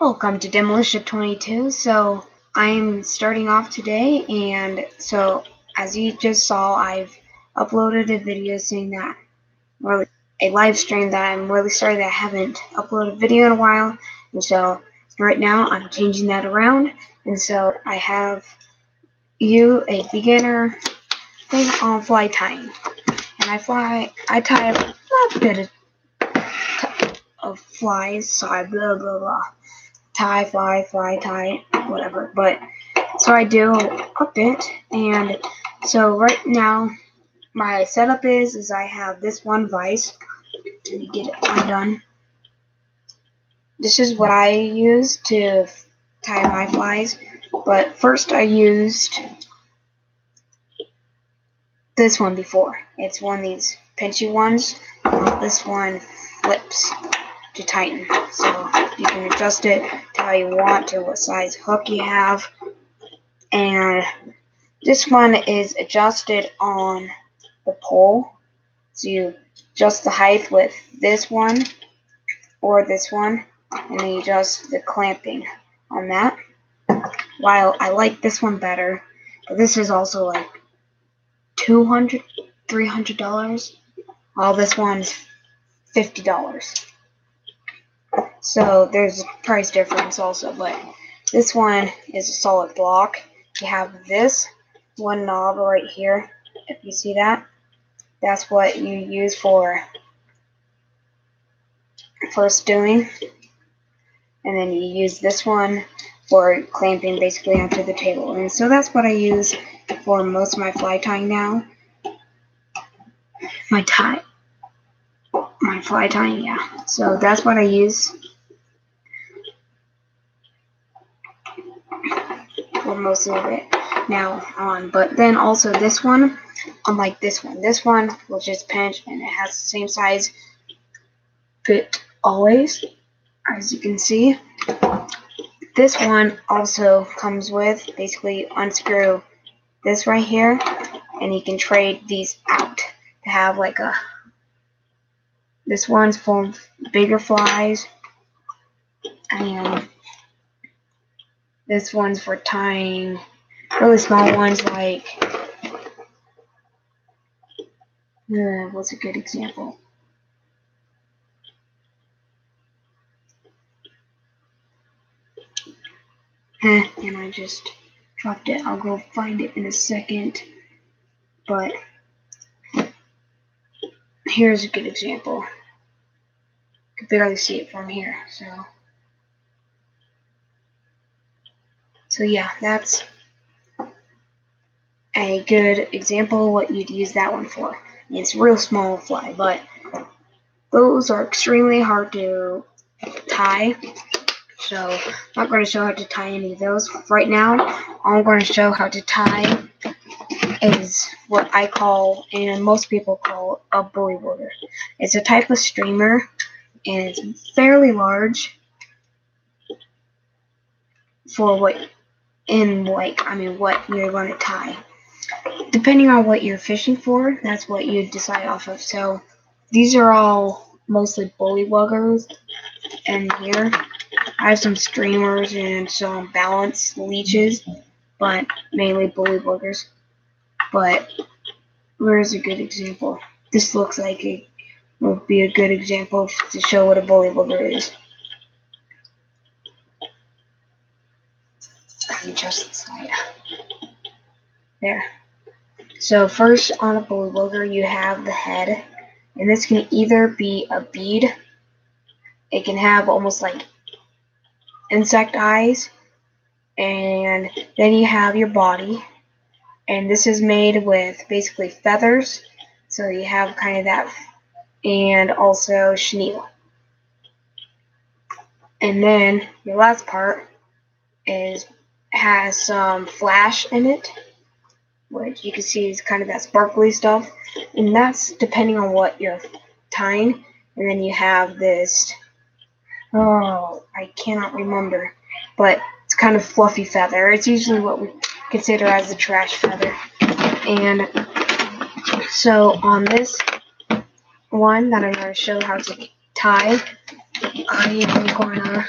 Welcome to Demolition 22. So I'm starting off today, and so as you just saw, I've uploaded a video saying that, or a live stream that I'm really sorry that I haven't uploaded a video in a while, and so right now I'm changing that around, and so I have a beginner thing on fly tying, and I tie a bit of flies, so I blah blah blah. Tie, fly, tie, whatever. But so I do a bit, and so right now my setup is I have this one vise. Let me get it undone. This is what I use to tie my flies. But first I used this one before. It's one of these pinchy ones. This one flips to tighten, so you can adjust it to how you want, to what size hook you have. And this one is adjusted on the pole, so you adjust the height with this one or this one, and then you adjust the clamping on that. While I like this one better, but this is also like $200, $300, while this one's $50. So there's a price difference also, but this one is a solid block. You have this one knob right here, if you see that. That's what you use for first doing. And then you use this one for clamping basically onto the table. And so that's what I use for most of my fly tying now. My fly tying, yeah. So that's what I use for most of it now on. But then also this one, unlike this one will just pinch, and it has the same size fit always, as you can see. This one also comes with, basically unscrew this right here, and you can trade these out to have like this one's for bigger flies, and this one's for tying really small ones, like what's a good example? And I just dropped it. I'll go find it in a second. But here's a good example. You can barely see it from here. So yeah, that's a good example of what you'd use that one for. It's real small fly, but those are extremely hard to tie. So I'm not going to show how to tie any of those right now. All I'm going to show how to tie is what I call, and most people call, a bullywugger. It's a type of streamer, and it's fairly large for what you're going to tie. Depending on what you're fishing for, that's what you decide off of. So these are all mostly bullywuggers, and here I have some streamers and some balanced leeches, but mainly bullywuggers. But where's a good example? This looks like it would be a good example to show what a bullywugger is. Let me adjust the side. There. So first, on a bullywugger, you have the head, and this can either be a bead. It can have almost like insect eyes, and then you have your body, and this is made with basically feathers, so you have kind of that, and also chenille. And then your last part has some flash in it, which you can see is kind of that sparkly stuff, and that's depending on what you're tying. And then you have this, I cannot remember, but it's kind of fluffy feather. It's usually what we consider as a trash feather. And so on this one that I'm going to show how to tie, I am going to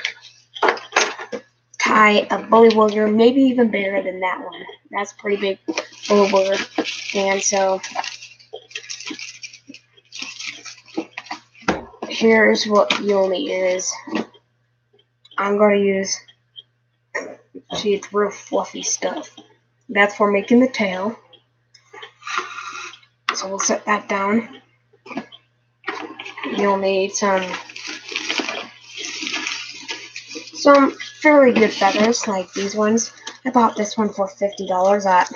tie a bullywugger, maybe even bigger than that one. That's a pretty big bullywugger. And so here's what you'll need is I'm going to use, see, it's real fluffy stuff. That's for making the tail. So we'll set that down. You'll need some fairly good feathers, like these ones. I bought this one for $50 at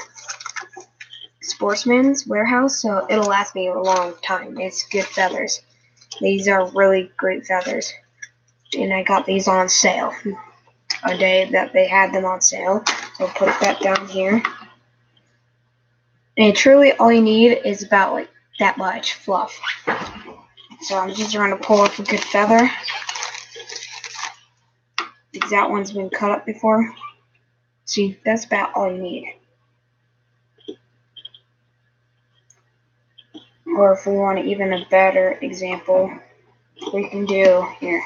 Sportsman's Warehouse, so it'll last me a long time. It's good feathers. These are really great feathers. And I got these on sale. A day that they had them on sale. So put that down here. And truly all you need is about like that much fluff. So I'm just trying to pull up a good feather. Because that one's been cut up before. See, that's about all you need. Or if we want even a better example, we can do here.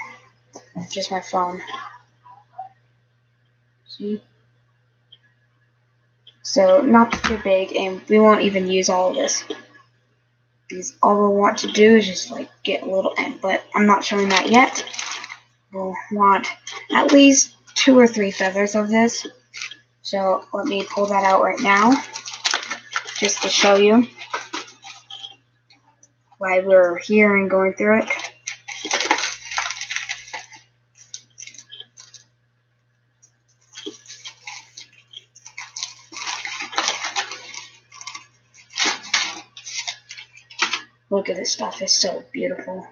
Just my phone. See? So not too big, and we won't even use all of this. Because all we want to do is just like get a little end, but I'm not showing that yet. We'll want at least 2 or 3 feathers of this. So let me pull that out right now, just to show you why we're here and going through it. Look at this stuff, it's so beautiful.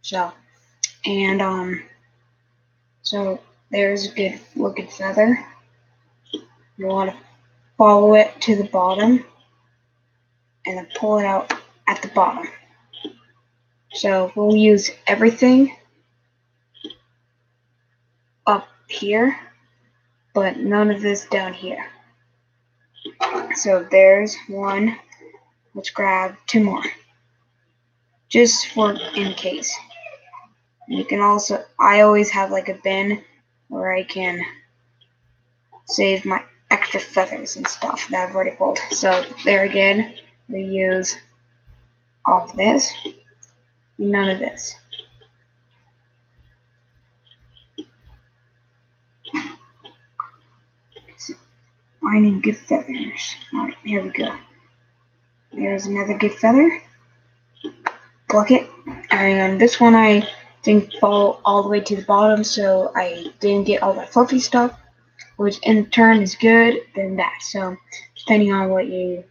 So, and so there's a good looking feather. You want to follow it to the bottom and then pull it out at the bottom. So we'll use everything up here, but none of this down here. So there's one. Let's grab 2 more, just for in case. You can also, I always have like a bin where I can save my extra feathers and stuff that I've already pulled. So there again, we use all of this, none of this. Finding good feathers. Alright, here we go. There's another good feather. Pluck it. And this one I didn't fall all the way to the bottom, so I didn't get all that fluffy stuff, which in turn is good than that. So depending on what you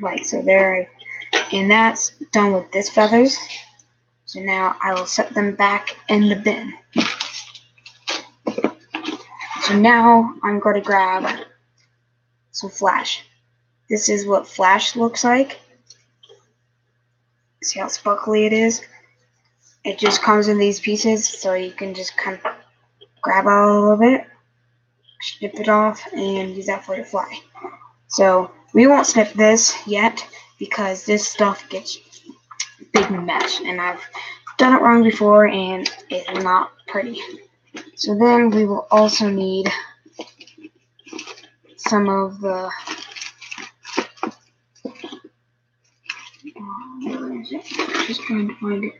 like. So there, and that's done with this feathers. So now I will set them back in the bin. So now I'm going to grab some flash. This is what flash looks like. See how sparkly it is? It just comes in these pieces, so you can just kind of grab out a little bit, snip it off, and use that for your fly. So we won't snip this yet because this stuff gets big mesh, and I've done it wrong before and it's not pretty. So then we will also need some of the where is it? Just trying to find it.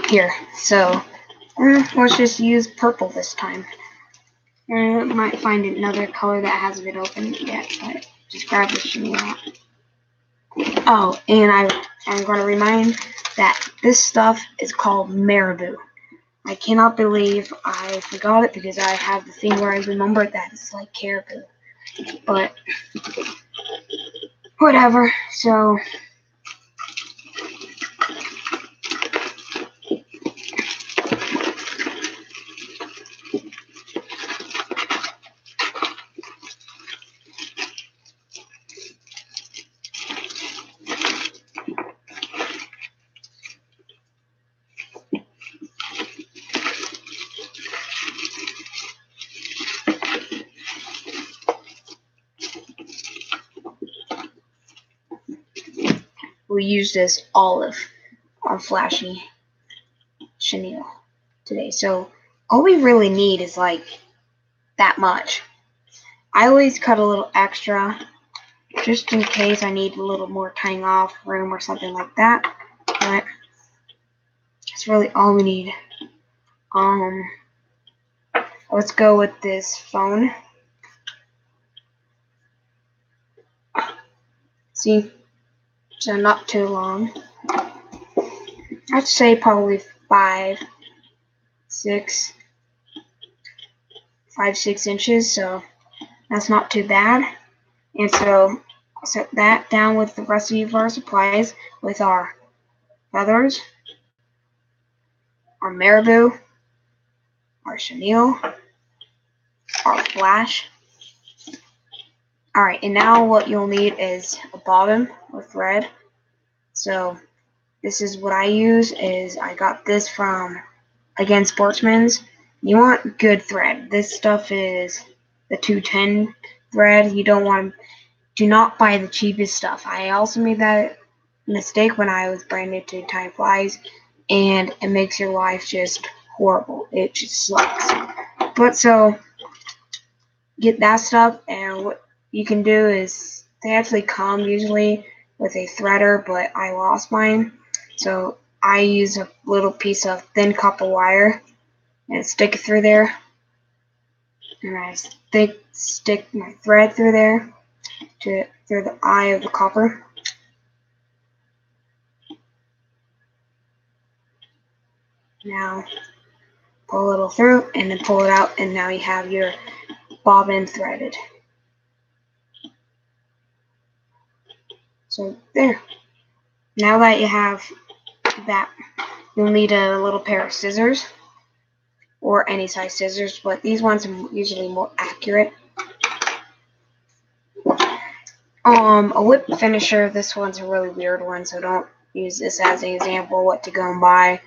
Here, so let's just use purple this time. I might find another color that hasn't been opened yet, but just grab this shimmy out. Oh, and I'm going to remind that this stuff is called marabou. I cannot believe I forgot it because I have the thing where I remembered that it's like caribou. But whatever, so we'll use this olive on flashy chenille today. So all we really need is like that much. I always cut a little extra just in case I need a little more tying off room or something like that. But that's really all we need. Let's go with this phone. See, so not too long. I'd say probably 6 inches, so that's not too bad. And so set that down with the rest of our supplies with our feathers, our marabou, our chenille, our flash. Alright, and now what you'll need is a bobbin or thread. So this is what I use. I got this from, again, Sportsman's. You want good thread. This stuff is the 210 thread. Do not buy the cheapest stuff. I also made that mistake when I was brand new to tying flies, and it makes your life just horrible. It just sucks. But so get that stuff, and what you can do is they actually come usually with a threader, but I lost mine. So I use a little piece of thin copper wire and stick it through there, and I stick my thread through there through the eye of the copper. Now pull a little through and then pull it out, and now you have your bobbin threaded. So there. Now that you have that, you'll need a little pair of scissors, or any size scissors, but these ones are usually more accurate. A whip finisher. This one's a really weird one, so don't use this as an example what to go and buy.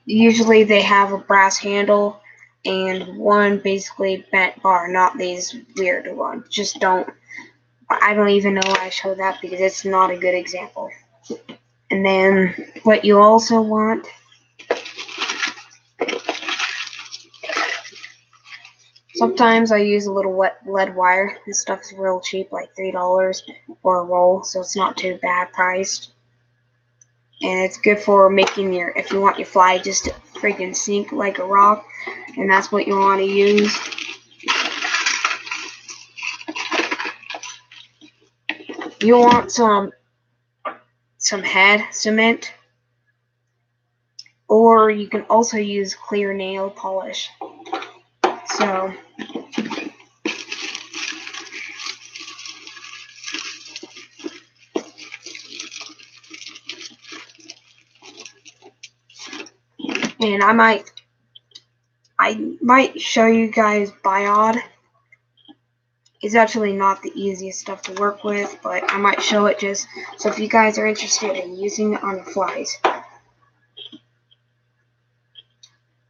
Usually they have a brass handle and one basically bent bar, not these weird ones. I don't even know why I showed that because it's not a good example. And then what you also want, sometimes I use a little wet lead wire. This stuff is real cheap, like $3 for a roll, so it's not too bad priced. And it's good for making if you want your fly just to freaking sink like a rock, and that's what you want to use. You want some head cement, or you can also use clear nail polish. So and I might show you guys Biod. It's actually not the easiest stuff to work with, but I might show it just so if you guys are interested in using it on your flies.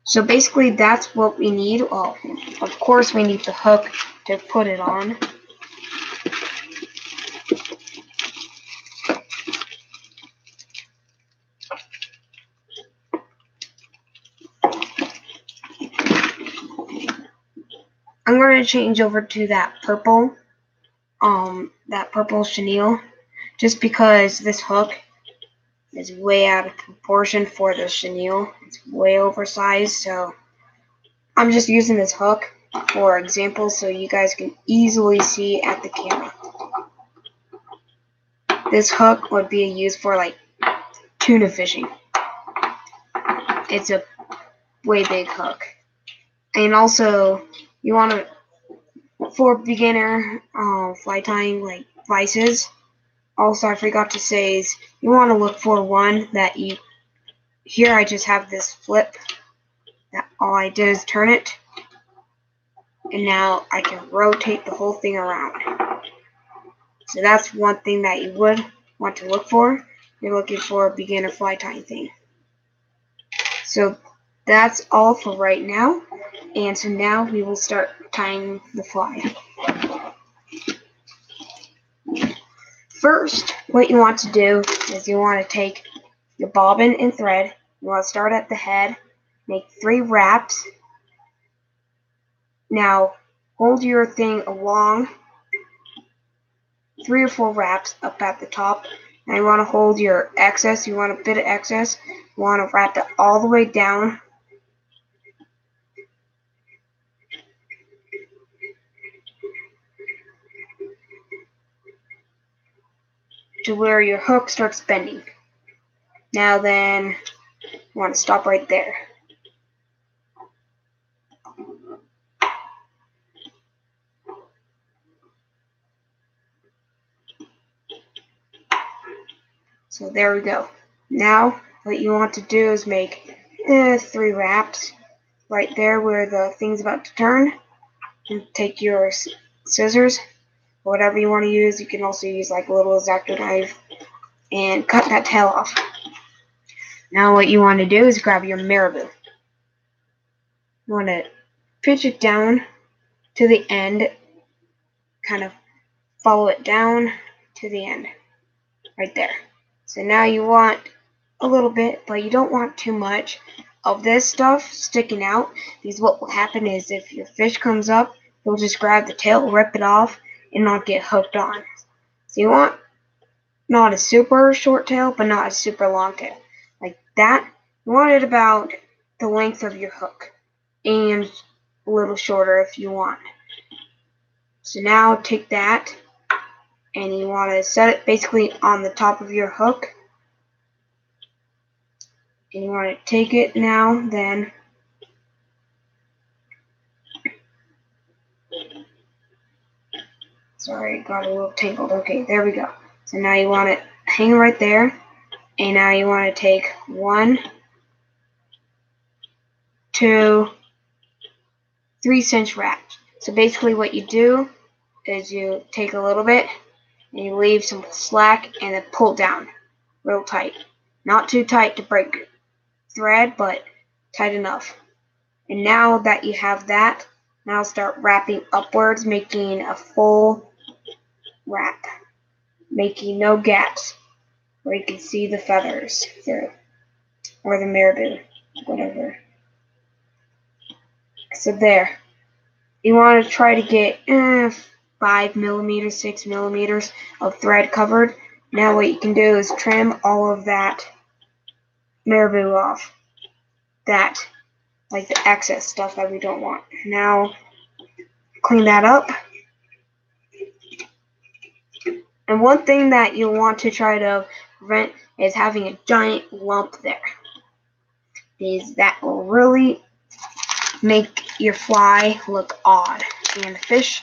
So basically that's what we need. Well, of course we need the hook to put it on. I'm going to change over to that purple chenille, just because this hook is way out of proportion for the chenille. It's way oversized, so I'm just using this hook for example so you guys can easily see at the camera. This hook would be used for like tuna fishing. It's a way big hook. And also you want to, for beginner fly tying like vices, also I forgot to say is you want to look for one that here I just have this flip that all I did is turn it, and now I can rotate the whole thing around. So that's one thing that you would want to look for. You're looking for a beginner fly tying thing. So that's all for right now, and so now we will start tying the fly. first, what you want to do is you want to take your bobbin and thread. You want to start at the head, make 3 wraps. Now, hold your thing along 3 or 4 wraps up at the top. Now you want to hold your excess. You want a bit of excess. You want to wrap it all the way down to where your hook starts bending. Now then, you want to stop right there. So there we go. Now what you want to do is make 3 wraps right there where the thing's about to turn. And take your scissors, whatever you want to use. You can also use like a little X-Acto knife and cut that tail off. Now what you want to do is grab your marabou. You want to pitch it down to the end, kind of follow it down to the end, right there. So now you want a little bit, but you don't want too much of this stuff sticking out, because what will happen is if your fish comes up, you'll just grab the tail, rip it off, and not get hooked on. So you want not a super short tail, but not a super long tail. Like that, you want it about the length of your hook, and a little shorter if you want. So now take that, and you want to set it basically on the top of your hook. And you want to take it now, then sorry, got a little tangled. Okay, there we go. So now you want it hang right there, and now you want to take 1, 2, 3 cinch wraps. So basically what you do is you take a little bit and you leave some slack and then pull down real tight. Not too tight to break thread, but tight enough. And now that you have that, now start wrapping upwards, making a full wrap, making no gaps where you can see the feathers through, or the marabou, whatever. So there. You want to try to get 5 millimeters, 6 millimeters of thread covered. Now what you can do is trim all of that marabou off. That, like the excess stuff that we don't want. Now clean that up. And one thing that you'll want to try to prevent is having a giant lump there. Because that will really make your fly look odd. And the fish,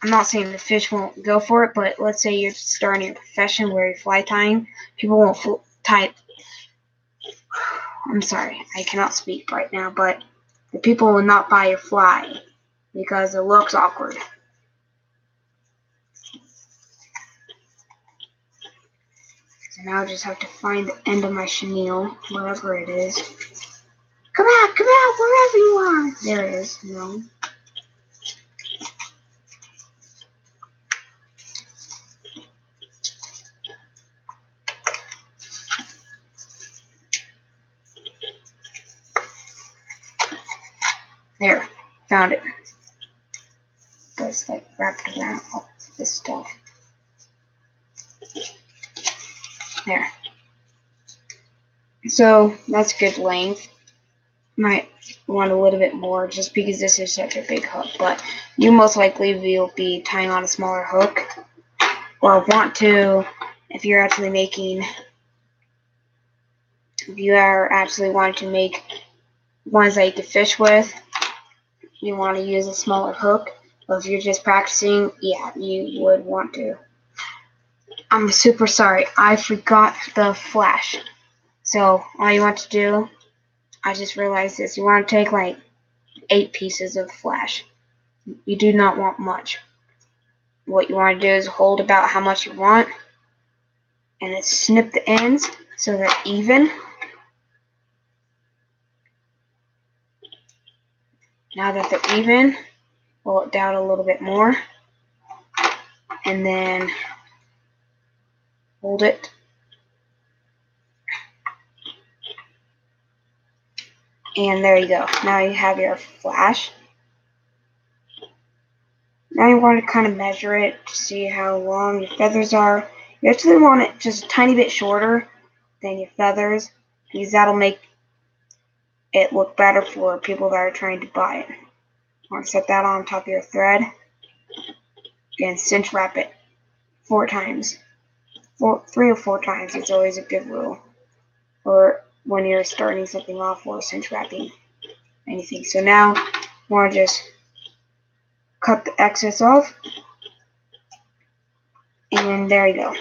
I'm not saying the fish won't go for it, but let's say you're starting a profession where you're fly tying, people won't tie. I'm sorry, I cannot speak right now, but the people will not buy your fly because it looks awkward. So now I just have to find the end of my chenille, wherever it is. Come out, wherever you are. There it is. No. There, found it. It's like wrapped around all this stuff. There. So that's good length. Might want a little bit more just because this is such a big hook, but you most likely will be tying on a smaller hook, or want to if you are actually wanting to make ones that you can fish with. You want to use a smaller hook, but if you're just practicing, yeah, you would want to. I'm super sorry, I forgot the flash. So all you want to do, I just realized this, you want to take like 8 pieces of flash. You do not want much. What you want to do is hold about how much you want, and then snip the ends so they're even. Now that they're even, pull it down a little bit more, and then hold it, and there you go. Now you have your flash. Now you want to kind of measure it to see how long your feathers are. You actually want it just a tiny bit shorter than your feathers, because that'll make it look better for people that are trying to buy it. You want to set that on top of your thread and cinch wrap it 4 times. 3 or 4 times is always a good rule. Or when you're starting something off or cinch wrapping anything. So now you want to just cut the excess off, and there you go.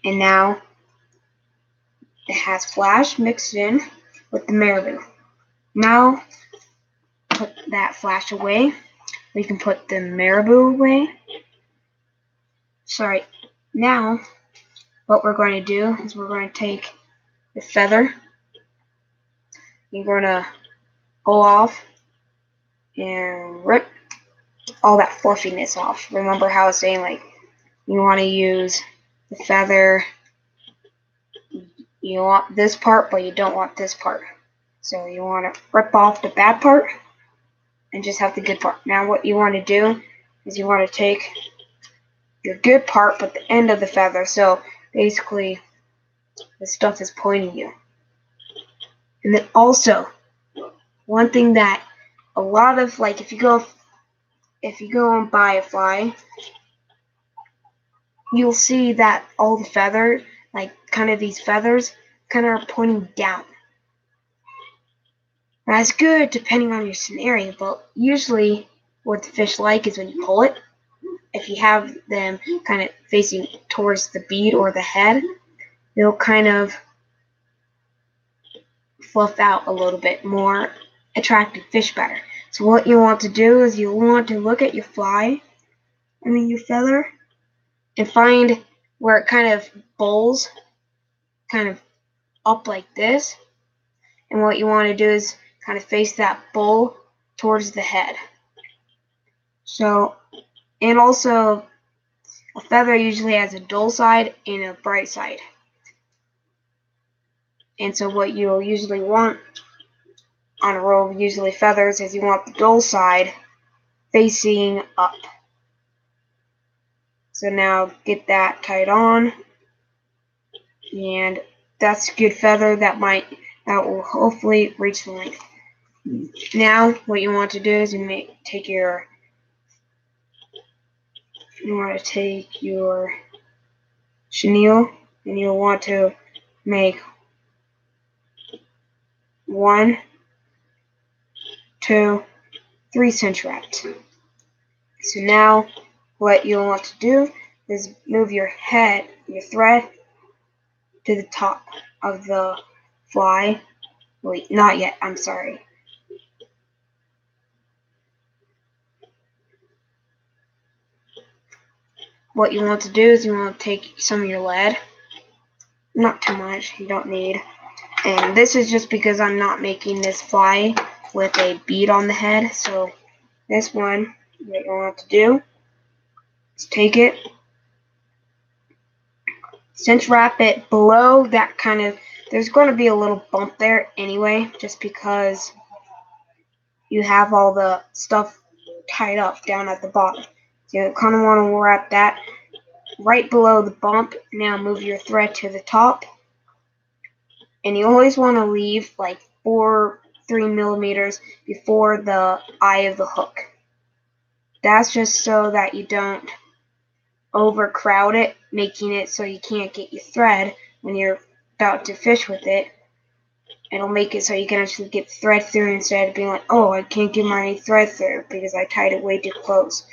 And now it has flash mixed in with the marabou. Now put that flash away. We can put the marabou away. Sorry. Now what we're going to do is we're going to take the feather. You're going to pull off and rip all that fluffiness off. Remember how I was saying, like, you want to use the feather. You want this part, but you don't want this part. So you want to rip off the bad part and just have the good part. Now what you want to do is you want to take your good part, but the end of the feather. So basically, the stuff is pointing you. And then also, one thing that a lot of, like, if you go and buy a fly, you'll see that all the feather, like kind of these feathers, kind of are pointing down. That's good depending on your scenario, but usually what the fish like is when you pull it, if you have them kind of facing towards the bead or the head, they'll kind of fluff out a little bit more, attractive fish better. So what you want to do is you want to look at your your feather, and find where it kind of bowls kind of up like this. And what you want to do is kind of face that bowl towards the head. So, and also a feather usually has a dull side and a bright side. And so what you'll usually want on a row of usually feathers is you want the dull side facing up. So now get that tied on, and that's a good feather that will hopefully reach the length. Now what you want to do is you want to take your chenille, and you'll want to make 1, 2, 3 cinch wraps. So now what you'll want to do is move your thread to the top of the fly. Wait, not yet, I'm sorry. What you want to do is you want to take some of your lead, not too much, you don't need. And this is just because I'm not making this fly with a bead on the head. So this one, what you want to do is take it, cinch wrap it below that kind of, there's going to be a little bump there anyway, just because you have all the stuff tied up down at the bottom. So you kind of want to wrap that right below the bump. Now move your thread to the top. And you always want to leave like 3 millimeters before the eye of the hook. That's just so that you don't overcrowd it, making it so you can't get your thread when you're about to fish with it. It'll make it so you can actually get thread through instead of being like, oh, I can't get my thread through because I tied it way too close.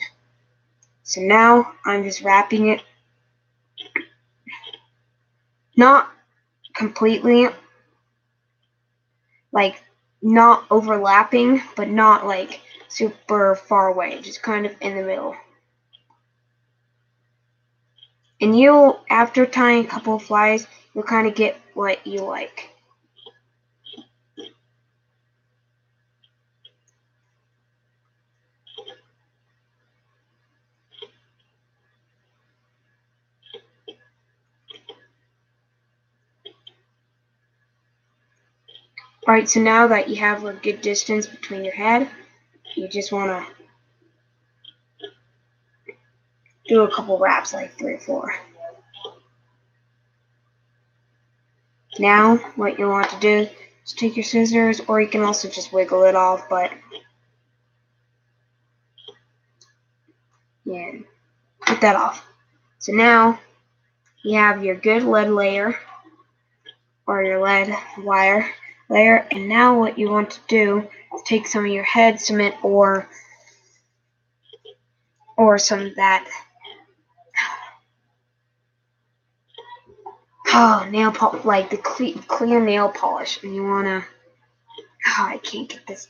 So now I'm just wrapping it, not completely, like not overlapping, but not like super far away, just kind of in the middle. And you'll, after tying a couple of flies, you'll kind of get what you like. Alright, so now that you have a good distance between your head, you just want to do a couple wraps, like 3 or 4. Now, what you want to do is take your scissors, or you can also just wiggle it off, but yeah, get that off. So now, you have your good lead layer, or your lead wire layer, and now what you want to do is take some of your head cement or some of that nail polish, like the clear nail polish, and you wanna I can't get this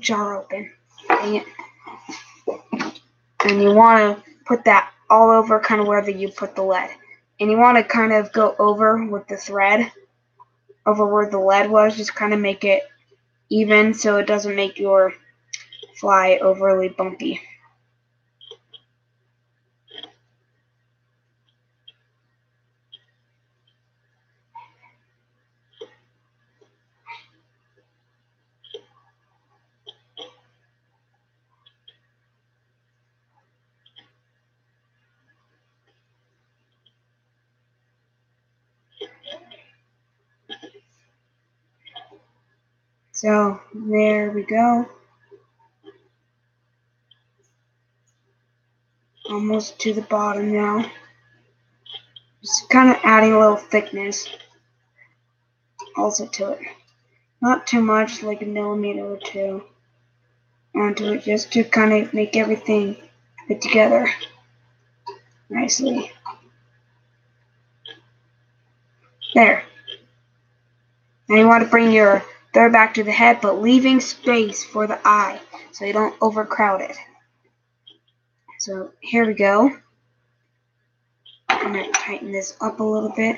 jar open. Dang it. And you wanna put that all over kind of where you put the lead. And you wanna kind of go over with the thread over where the lead was, just kind of make it even so it doesn't make your fly overly bumpy. So there we go. Almost to the bottom now. Just kind of adding a little thickness also to it. Not too much, like a millimeter or 2 onto it, just to kind of make everything fit together nicely. There. Now you want to bring your thread back to the head, but leaving space for the eye so you don't overcrowd it. So here we go. I'm going to tighten this up a little bit.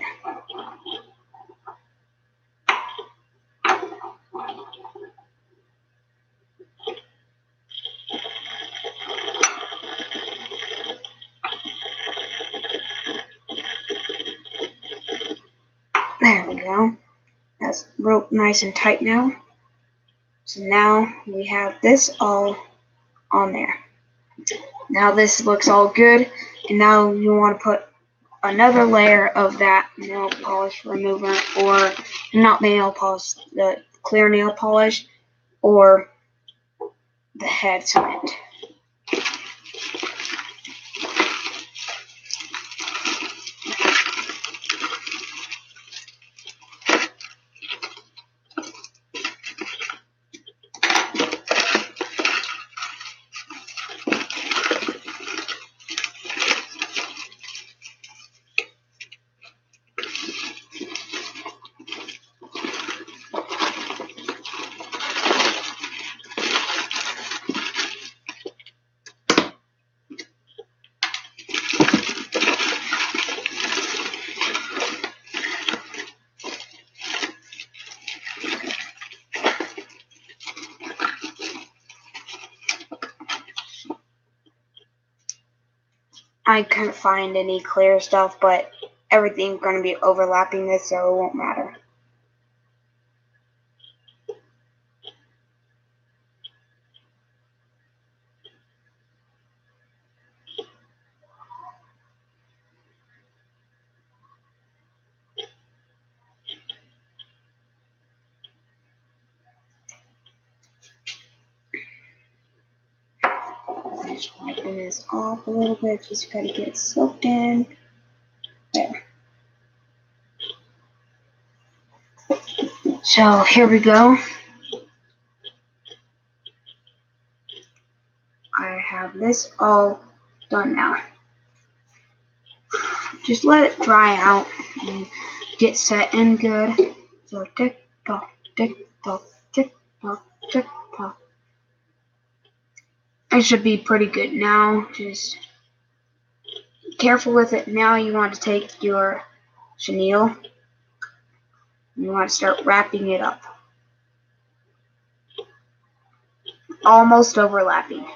There we go. That's rope nice and tight now. So now we have this all on there. Now this looks all good, and now you want to put another layer of that nail polish remover, or not nail polish, the clear nail polish, or the head cement. I couldn't find any clear stuff, but everything's going to be overlapping this, so it won't matter. Just wiping this off a little bit, just gotta get it soaked in. There. So here we go. I have this all done now. Just let it dry out and get set in good. So tick tock, tick tock, tick tock, tick tock. It should be pretty good now. Just be careful with it. Now you want to take your chenille. You want to start wrapping it up. Almost overlapping.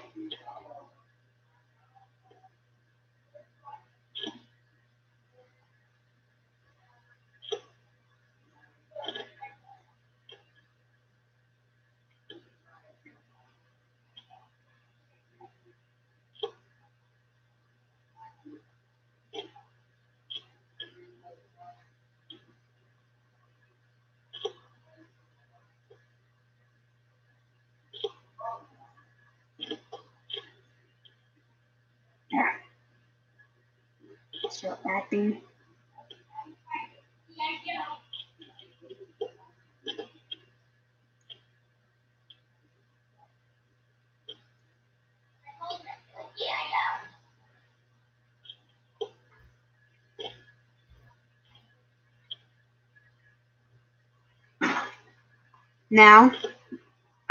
start wrapping. Now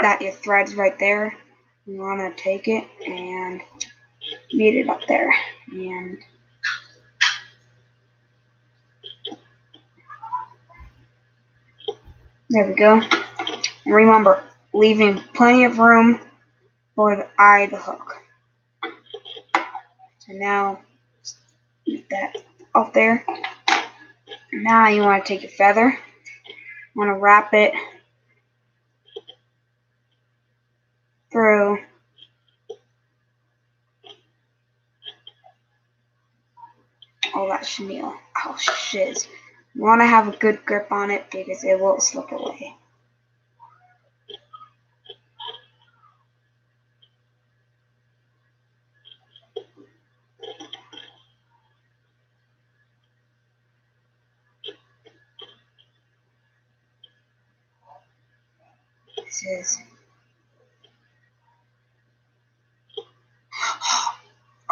that your thread's right there, you want to take it and meet it up there. And there we go. And remember, leaving plenty of room for the eye of the hook. So now, get that up there. Now you want to take your feather, you want to wrap it through all that chenille. Oh shiz. You want to have a good grip on it because it will slip away. This is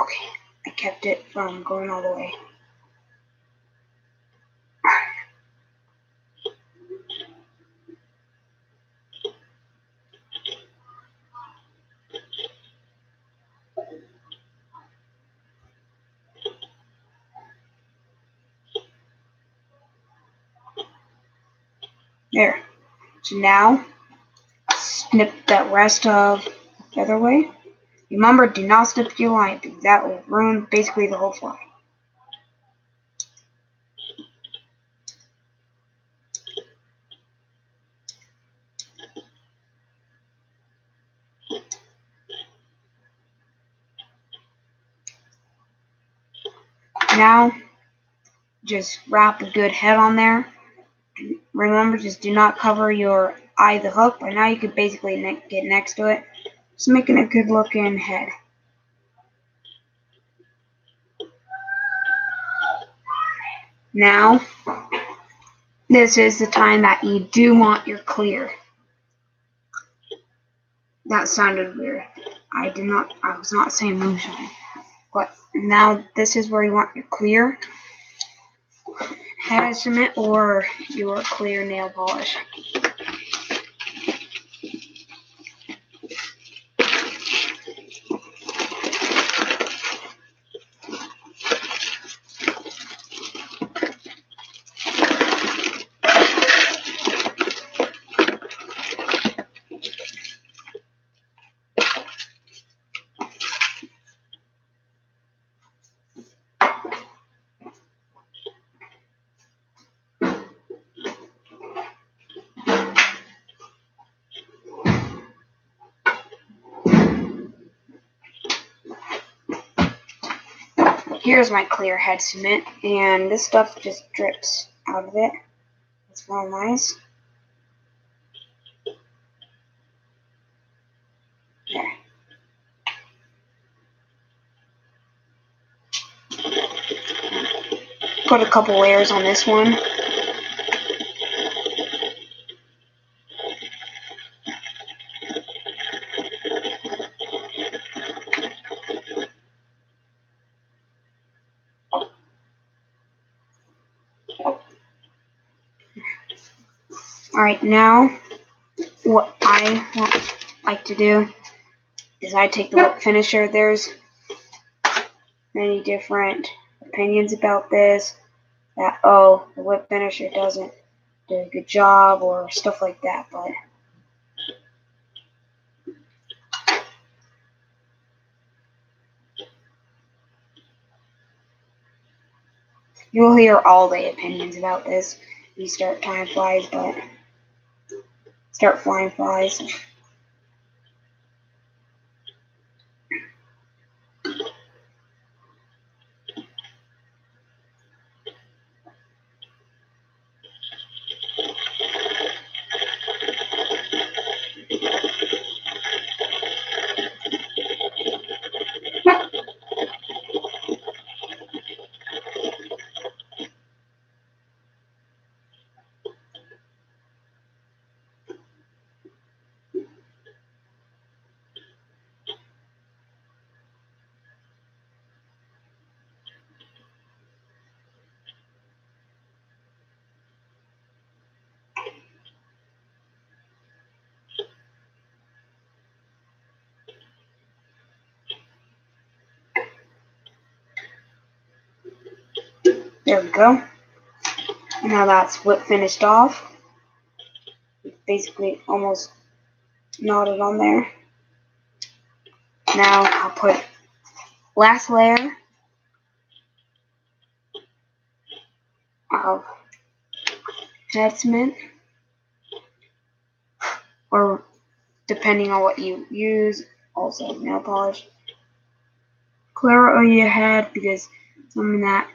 okay. I kept it from going all the way. There. So now, snip that rest of the feather away. Remember, do not snip your line because that will ruin basically the whole fly. Now, just wrap a good head on there. Remember, just do not cover your eye of the hook, but now you can basically get next to it. Just making a good looking head. Now, this is the time that you do want your clear. That sounded weird. I was not saying moonshine. But now this is where you want your clear head cement or your clear nail polish. Here's my clear head cement, and this stuff just drips out of it. It's real nice. There. Put a couple layers on this one. Alright, now what I like to do is I take the whip finisher. There's many different opinions about this. That, oh, the whip finisher doesn't do a good job or stuff like that, but you'll hear all the opinions about this. You start tying flies, but start flying flies. There we go. Now that's what finished off. Basically almost knotted on there. Now I'll put last layer of head cement, or depending on what you use, also nail polish. Clear over your head because some of that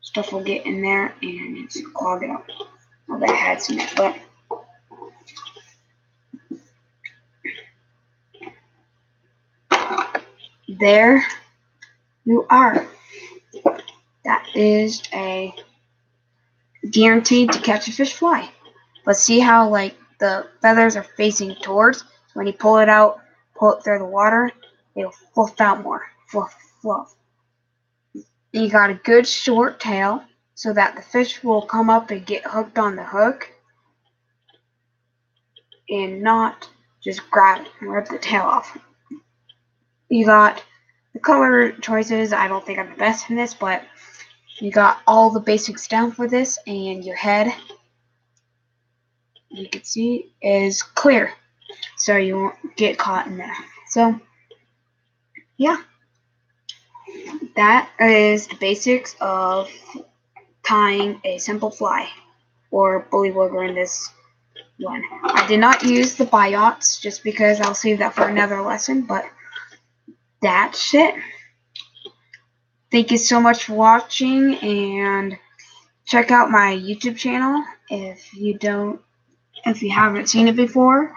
stuff will get in there and it's clog it up. All that head cement, but there you are. That is a guaranteed to catch a fish fly. But see how like the feathers are facing towards? When you pull it out, pull it through the water, it'll fluff out more. Fluff, fluff. And you got a good short tail so that the fish will come up and get hooked on the hook and not just grab it and rip the tail off. You got the color choices. I don't think I'm the best in this, but you got all the basics down for this, and your head, you can see, is clear, so you won't get caught in there. So, yeah, that is the basics of tying a simple fly, or bullywugger in this one. I did not use the biots just because I'll save that for another lesson, but that's it. Thank you so much for watching, and check out my YouTube channel if you haven't seen it before.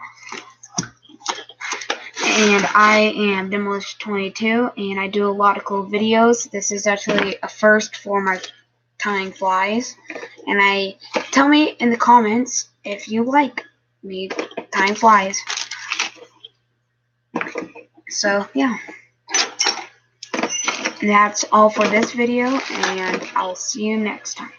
And I am Demolish22, and I do a lot of cool videos. This is actually a first for my tying flies. And tell me in the comments if you like me tying flies. So yeah, that's all for this video, and I'll see you next time.